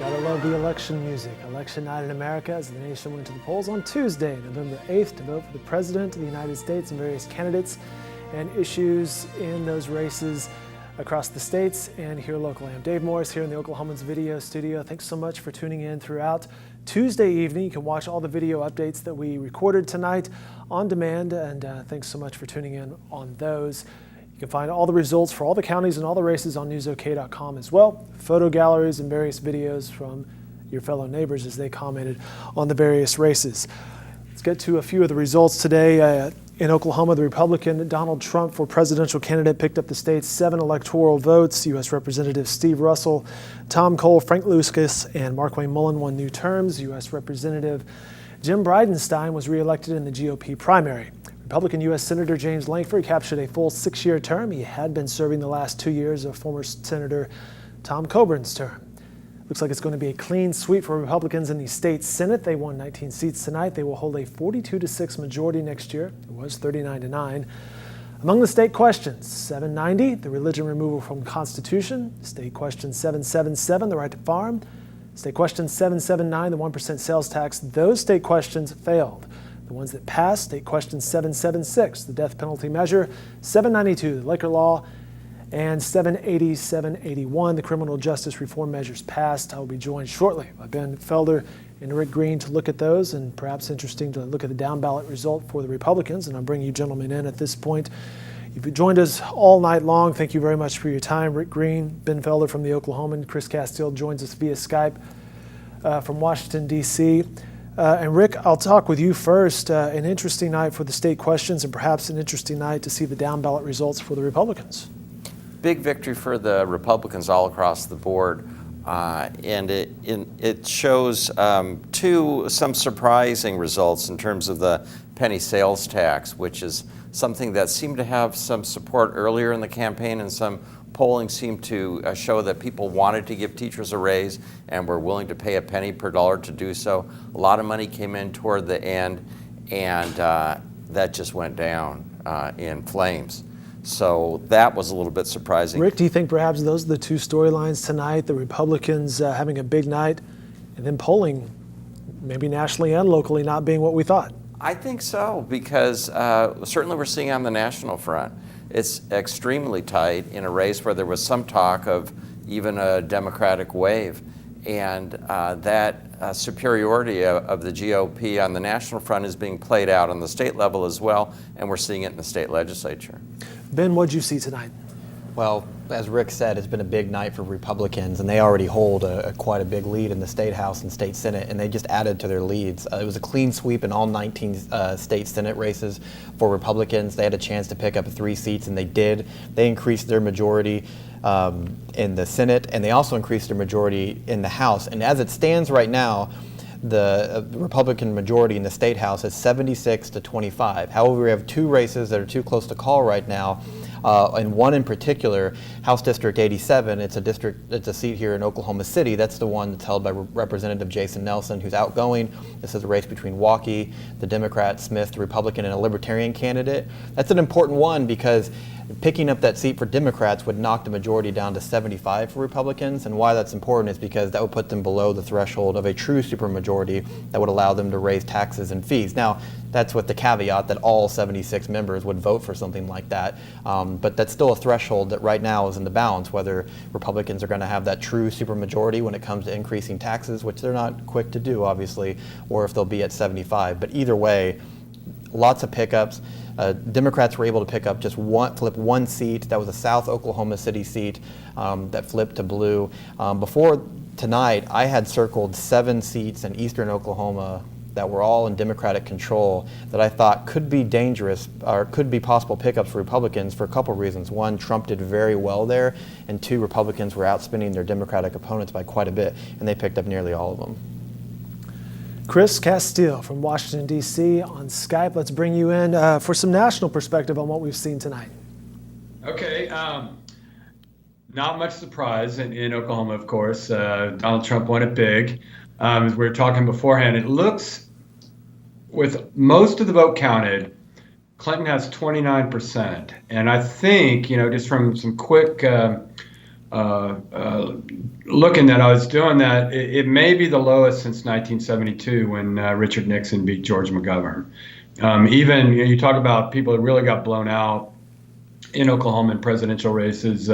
Gotta love the election music. Election night in America as the nation went to the polls on Tuesday, November 8th, to vote for the President of the United States and various candidates and issues in those races across the states and here locally. I'm Dave Morris here in the Oklahoman's video studio. Thanks so much for tuning in throughout Tuesday evening. You can watch all the video updates that we recorded tonight on demand, and thanks so much for tuning in on those. You can find all the results for all the counties and all the races on newsok.com as well. Photo galleries and various videos from your fellow neighbors as they commented on the various races. Let's get to a few of the results today. In Oklahoma, the Republican Donald Trump for presidential candidate picked up the state's 7 electoral votes. U.S. Representatives Steve Russell, Tom Cole, Frank Lucas, and Markwayne Mullin won new terms. U.S. Representative Jim Bridenstine was reelected in the GOP primary. Republican U.S. Senator James Lankford captured a full 6-year term. He had been serving the last 2 years of former Senator Tom Coburn's term. Looks like it's going to be a clean sweep for Republicans in the state Senate. They won 19 seats tonight. They will hold a 42-6 majority next year. It was 39-9. Among the state questions, 790, the religion removal from the Constitution. State question 777, the right to farm. State question 779, the 1% sales tax. Those state questions failed. The ones that passed, state question 776, the death penalty measure, 792, the liquor law, and 780, 781, the criminal justice reform measures passed. I will be joined shortly by Ben Felder and Rick Green to look at those, and perhaps interesting to look at the down ballot result for the Republicans. And I'll bring you gentlemen in at this point. You've joined us all night long. Thank you very much for your time. Rick Green, Ben Felder from the Oklahoman, Chris Castile joins us via Skype from Washington, D.C. And Rick, I'll talk with you first. An interesting night for the state questions and perhaps an interesting night to see the down ballot results for the Republicans. Big victory for the Republicans all across the board. And it shows some surprising results in terms of the penny sales tax, which is something that seemed to have some support earlier in the campaign, and some polling seemed to show that people wanted to give teachers a raise and were willing to pay a penny per dollar to do so. A lot of money came in toward the end, and that just went down in flames. So that was a little bit surprising. Rick, do you think perhaps those are the two storylines tonight, the Republicans having a big night and then polling, maybe nationally and locally, not being what we thought? I think so, because certainly we're seeing on the national front, it's extremely tight in a race where there was some talk of even a Democratic wave. And that superiority of the GOP on the national front is being played out on the state level as well, and we're seeing it in the state legislature. Ben, what did you see tonight? Well, as Rick said, it's been a big night for Republicans, and they already hold quite a big lead in the State House and State Senate, and they just added to their leads. It was a clean sweep in all 19 state Senate races for Republicans. They had a chance to pick up 3 seats, and they did. They increased their majority in the Senate, and they also increased their majority in the House. And as it stands right now, the Republican majority in the State House is 76-25. However, we have 2 races that are too close to call right now. And one in particular, House District 87, it's a seat here in Oklahoma City. That's the one that's held by Representative Jason Nelson, who's outgoing. This is a race between Waukee, the Democrat, Smith, the Republican, and a Libertarian candidate. That's an important one because picking up that seat for Democrats would knock the majority down to 75 for Republicans. And why that's important is because that would put them below the threshold of a true supermajority that would allow them to raise taxes and fees. Now, that's with the caveat that all 76 members would vote for something like that. But that's still a threshold that right now is in the balance, whether Republicans are going to have that true supermajority when it comes to increasing taxes, which they're not quick to do, obviously, or if they'll be at 75. But either way, lots of pickups. Democrats were able to pick up flip one seat. That was a South Oklahoma City seat that flipped to blue. Before tonight, I had circled 7 seats in eastern Oklahoma that were all in Democratic control that I thought could be dangerous or could be possible pickups for Republicans for a couple of reasons. One, Trump did very well there, and 2, Republicans were outspinning their Democratic opponents by quite a bit, and they picked up nearly all of them. Chris Castile from Washington, D.C. on Skype. Let's bring you in for some national perspective on what we've seen tonight. Okay. Not much surprise in Oklahoma, of course. Donald Trump won it big. As we were talking beforehand, it looks, with most of the vote counted, Clinton has 29%. And I think, just from some quick looking that I was doing that, it may be the lowest since 1972 when Richard Nixon beat George McGovern. Even you talk about people that really got blown out in Oklahoman presidential races.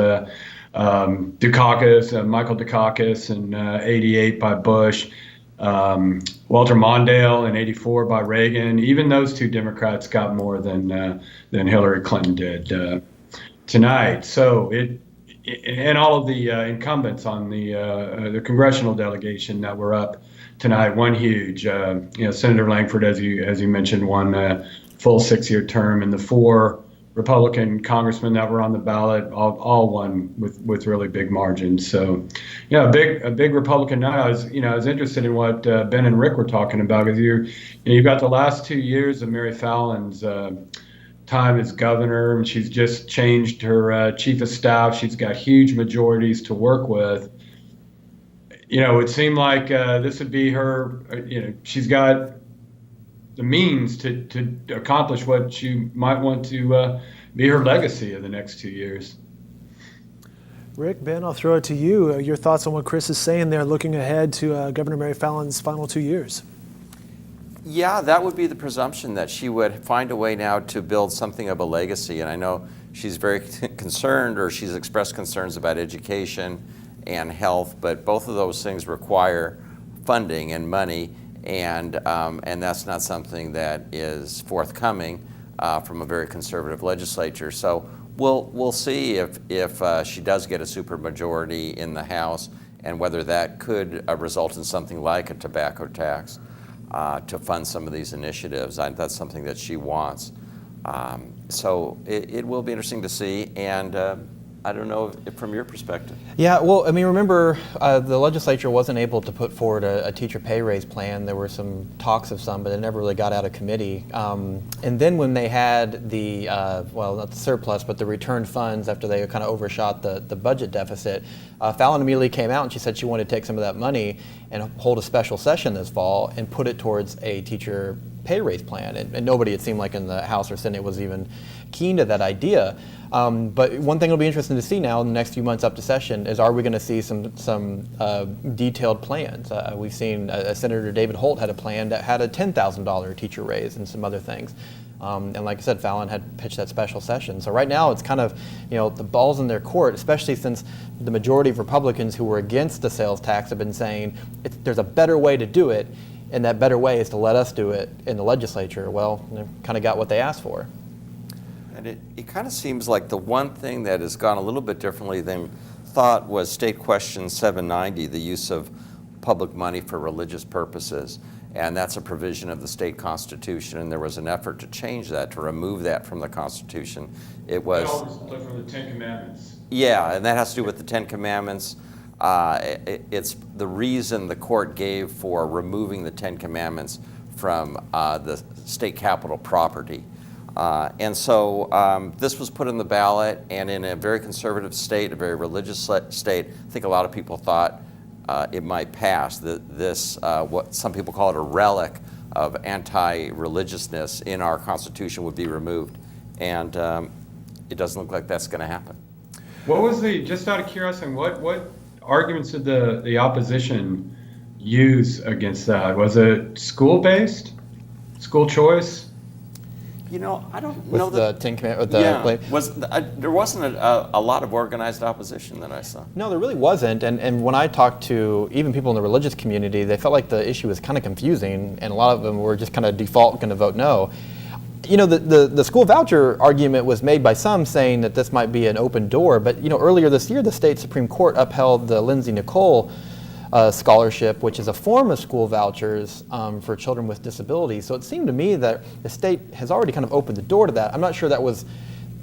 Dukakis, Michael Dukakis in '88 by Bush, Walter Mondale in '84 by Reagan. Even those two Democrats got more than Hillary Clinton did tonight. So and all of the incumbents on the congressional delegation that were up tonight, one huge. Senator Langford, as you mentioned, won a full 6-year term, and the 4 Republican congressmen that were on the ballot all won with really big margins. So, a big Republican night. I was interested in what Ben and Rick were talking about, because you've got the last 2 years of Mary Fallon's time as governor, and she's just changed her chief of staff. She's got huge majorities to work with. It would seem like this would be her. She's got the means to accomplish what she might want to be her legacy of the next 2 years. Rick, Ben, I'll throw it to you. Your thoughts on what Chris is saying there, looking ahead to Governor Mary Fallon's final 2 years? Yeah, that would be the presumption, that she would find a way now to build something of a legacy. And I know she's very concerned, or she's expressed concerns about education and health, but both of those things require funding and money, and that's not something that is forthcoming from a very conservative legislature. So we'll see if she does get a supermajority in the House, and whether that could result in something like a tobacco tax to fund some of these initiatives. That's something that she wants. So it will be interesting to see, and I don't know if from your perspective. Yeah, well, I mean, remember, the legislature wasn't able to put forward a teacher pay raise plan. There were some talks of some, but it never really got out of committee. And then when they had the, not the surplus, but the returned funds after they kind of overshot the budget deficit, Fallon immediately came out and she said she wanted to take some of that money and hold a special session this fall and put it towards a teacher pay raise plan. And nobody, it seemed like in the House or Senate, was even keen to that idea. But one thing that'll be interesting to see now in the next few months up to session is, are we going to see some detailed plans? We've seen Senator David Holt had a plan that had a $10,000 teacher raise and some other things. And like I said, Fallon had pitched that special session. So right now it's kind of, the ball's in their court, especially since the majority of Republicans who were against the sales tax have been saying there's a better way to do it, and that better way is to let us do it in the legislature. Well, they kind of got what they asked for. And it kind of seems like the one thing that has gone a little bit differently than thought was State Question 790, the use of public money for religious purposes. And that's a provision of the state constitution, and there was an effort to change that, to remove that from the Constitution. It was... That all resulted from the 10 Commandments. Yeah, and that has to do with the 10 Commandments. It's the reason the court gave for removing the 10 Commandments from the state capital property. And so this was put in the ballot, and in a very conservative state, a very religious state, I think a lot of people thought it might pass. This, what some people call it, a relic of anti-religiousness in our Constitution, would be removed. And it doesn't look like that's going to happen. What was just out of curiosity, what arguments did the opposition use against that? Was it school-based? School choice? I don't with know the that. 10 Commandments. There wasn't a lot of organized opposition that I saw. No, there really wasn't. And when I talked to even people in the religious community, they felt like the issue was kind of confusing, and a lot of them were just kind of default going to vote no. The school voucher argument was made by some, saying that this might be an open door. But earlier this year, the state Supreme Court upheld the Lindsay Nicole scholarship, which is a form of school vouchers for children with disabilities. So it seemed to me that the state has already kind of opened the door to that. I'm not sure that was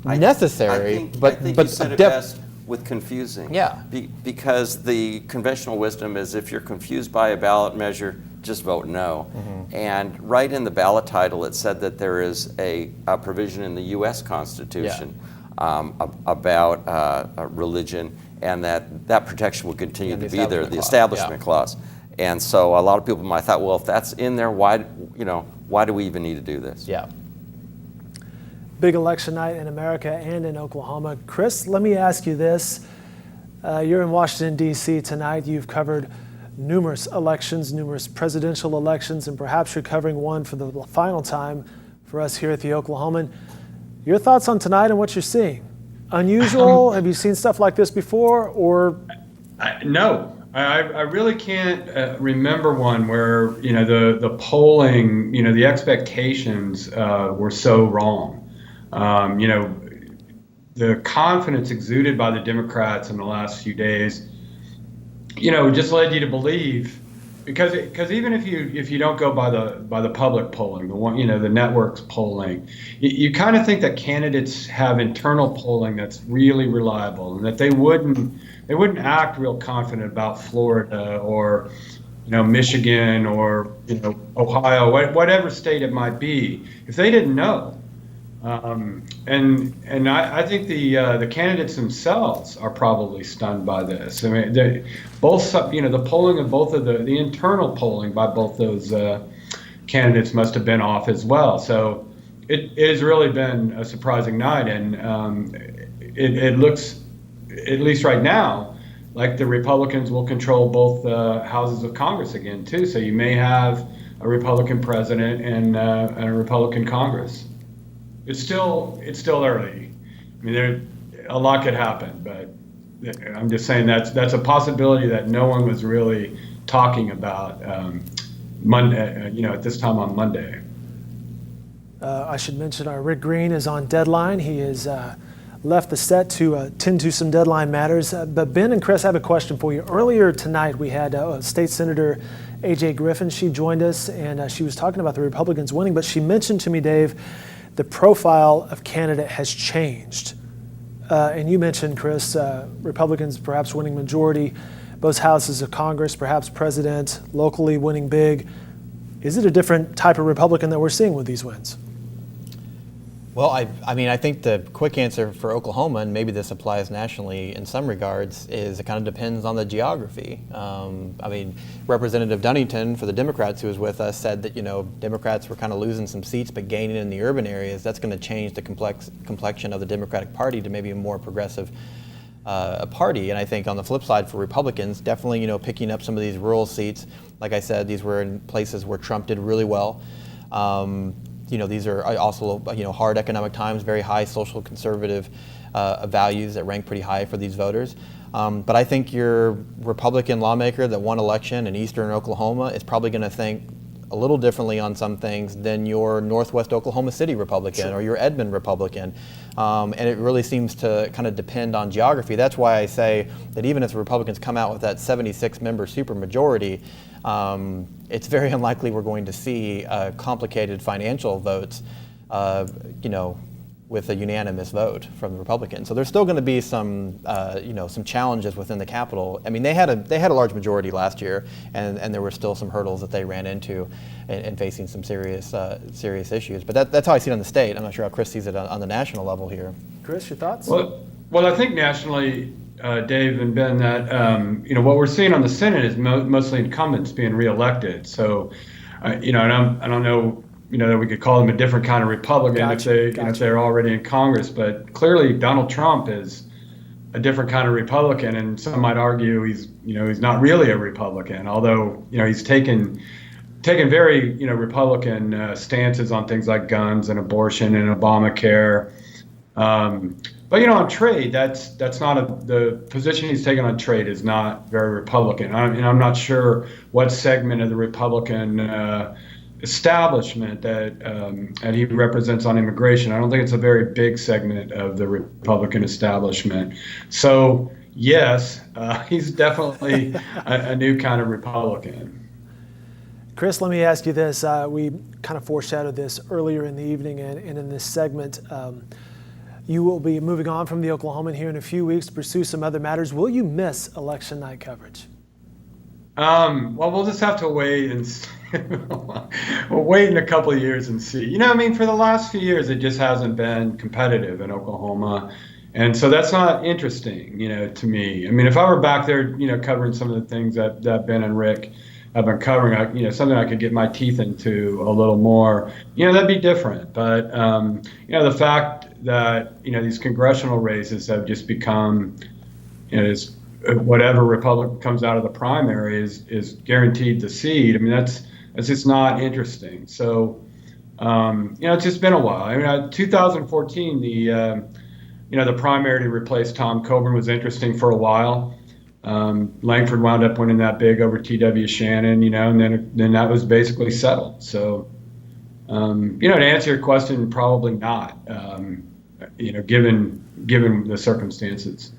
necessary, I think you said it best with confusing. Yeah. Because the conventional wisdom is, if you're confused by a ballot measure, just vote no. Mm-hmm. And right in the ballot title, it said that there is a provision in the U.S. Constitution about religion, and that protection will continue to be there, the Establishment Clause. And so a lot of people might thought, well, if that's in there, why do we even need to do this? Yeah. Big election night in America and in Oklahoma. Chris, let me ask you this. You're in Washington, D.C. tonight. You've covered numerous elections, numerous presidential elections, and perhaps you're covering one for the final time for us here at the Oklahoman. Your thoughts on tonight and what you're seeing? Unusual? Have you seen stuff like this before, or? No. I really can't remember one where the polling, the expectations were so wrong. The confidence exuded by the Democrats in the last few days, just led you to believe, because even if you don't go by the public polling, the one the networks polling, you kind of think that candidates have internal polling that's really reliable, and that they wouldn't act real confident about Florida or Michigan or Ohio, whatever state it might be, if they didn't know. And I think the candidates themselves are probably stunned by this. I mean, the polling of both of the internal polling by both those candidates must have been off as well. So it has really been a surprising night, and it looks, at least right now, like the Republicans will control both houses of Congress again too. So you may have a Republican president and a Republican Congress. It's still early. I mean, a lot could happen, but I'm just saying that's a possibility that no one was really talking about Monday. At this time on Monday. I should mention our Rick Green is on deadline. He has left the set to tend to some deadline matters. But Ben and Chris, I have a question for you. Earlier tonight, we had State Senator A.J. Griffin. She joined us, and she was talking about the Republicans winning. But she mentioned to me, Dave, the profile of candidate has changed. And you mentioned, Chris, Republicans perhaps winning majority, both houses of Congress, perhaps president, locally winning big. Is it a different type of Republican that we're seeing with these wins? Well, I think the quick answer for Oklahoma, and maybe this applies nationally in some regards, is it kind of depends on the geography. Representative Dunnington for the Democrats, who was with us, said that Democrats were kind of losing some seats but gaining in the urban areas. That's going to change the complexion of the Democratic Party to maybe a more progressive party. And I think on the flip side for Republicans, definitely picking up some of these rural seats. Like I said, these were in places where Trump did really well. These are also hard economic times, very high social conservative values that rank pretty high for these voters. But I think your Republican lawmaker that won election in eastern Oklahoma is probably going to think a little differently on some things than your Northwest Oklahoma City Republican or your Edmond Republican. And it really seems to kind of depend on geography. That's why I say that even if the Republicans come out with that 76-member supermajority, it's very unlikely we're going to see complicated financial votes, with a unanimous vote from the Republicans. So there's still going to be some challenges within the Capitol. I mean, they had a large majority last year, and there were still some hurdles that they ran into in facing some serious issues. But that's how I see it on the state. I'm not sure how Chris sees it on the national level here. Chris, your thoughts? Well, I think nationally, Dave and Ben, that what we're seeing on the Senate is mostly incumbents being reelected. So, and I don't know, that we could call them a different kind of Republican if they're already in Congress. But clearly, Donald Trump is a different kind of Republican, and some might argue he's not really a Republican, although he's taken very Republican stances on things like guns and abortion and Obamacare. But on trade, that's not the position he's taken on trade is not very Republican. I'm not sure what segment of the Republican establishment that he represents on immigration. I don't think it's a very big segment of the Republican establishment. So yes, he's definitely a new kind of Republican. Chris, let me ask you this. We kind of foreshadowed this earlier in the evening and in this segment. You will be moving on from the Oklahoman here in a few weeks to pursue some other matters. Will you miss election night coverage? Well, we'll just have to wait and see. We'll wait in a couple of years and see. For the last few years, it just hasn't been competitive in Oklahoma. And so that's not interesting, to me. If I were back there, covering some of the things that Ben and Rick have been covering, something I could get my teeth into a little more, that'd be different. But, the fact that, these congressional races have just become, this whatever Republican comes out of the primary is guaranteed the seat. I mean, that's just not interesting. So, it's just been a while. I mean, 2014, the primary to replace Tom Coburn was interesting for a while. Langford wound up winning that big over T.W. Shannon, and then that was basically settled. So, to answer your question, probably not. Given the circumstances.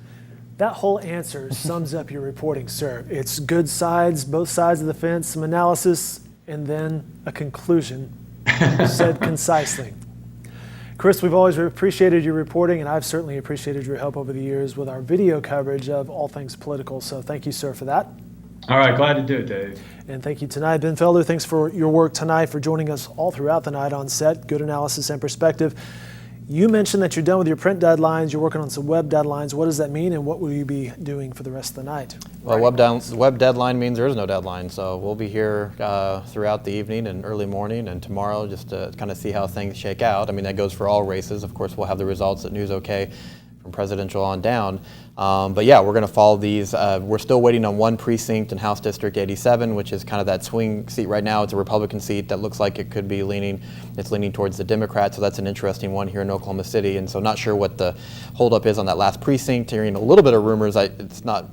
That whole answer sums up your reporting, sir. It's good sides, both sides of the fence, some analysis, and then a conclusion said concisely. Chris, we've always appreciated your reporting, and I've certainly appreciated your help over the years with our video coverage of all things political. So thank you, sir, for that. All right, glad to do it, Dave. And thank you tonight, Ben Felder. Thanks for your work tonight, for joining us all throughout the night on set. Good analysis and perspective. You mentioned that you're done with your print deadlines. You're working on some web deadlines. What does that mean, and what will you be doing for the rest of the night? Well, web deadline means there is no deadline, so we'll be here throughout the evening and early morning and tomorrow just to kind of see how things shake out. I mean, that goes for all races. Of course, we'll have the results at News OK from presidential on down. But yeah, we're going to follow these. We're still waiting on one precinct in House District 87, which is kind of that swing seat right now. It's a Republican seat that looks like it could be leaning towards the Democrats. So that's an interesting one here in Oklahoma City. And so not sure what the holdup is on that last precinct. Hearing a little bit of rumors. It's not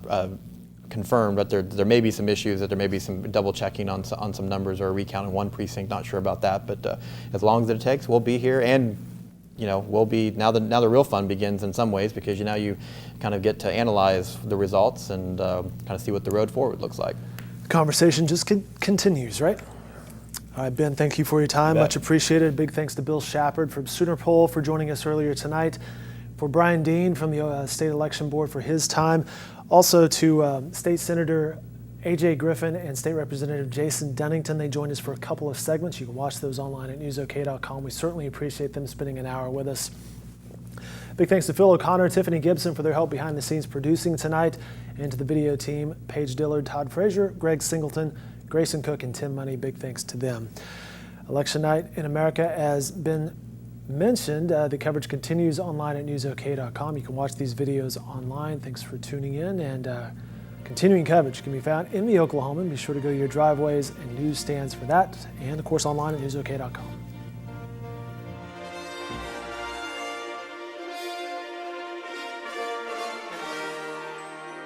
confirmed, but there may be some issues, that there may be some double checking on some numbers or a recount in one precinct. Not sure about that, but as long as it takes, we'll be here. And we'll be now the real fun begins in some ways, because now you kind of get to analyze the results and kind of see what the road forward looks like. The conversation just continues, right? All right, Ben, thank you for your time. Much appreciated. Big thanks to Bill Shepard from Sooner Poll for joining us earlier tonight. For Brian Dean from the State Election Board for his time. Also to State Senator A.J. Griffin and State Representative Jason Dunnington. They joined us for a couple of segments. You can watch those online at newsok.com. We certainly appreciate them spending an hour with us. Big thanks to Phil O'Connor, Tiffany Gibson for their help behind the scenes producing tonight, and to the video team, Paige Dillard, Todd Frazier, Greg Singleton, Grayson Cook, and Tim Money. Big thanks to them. Election night in America has been mentioned. The coverage continues online at newsok.com. You can watch these videos online. Thanks for tuning in, and continuing coverage can be found in the Oklahoman. Be sure to go to your driveways and newsstands for that, and of course online at newsok.com.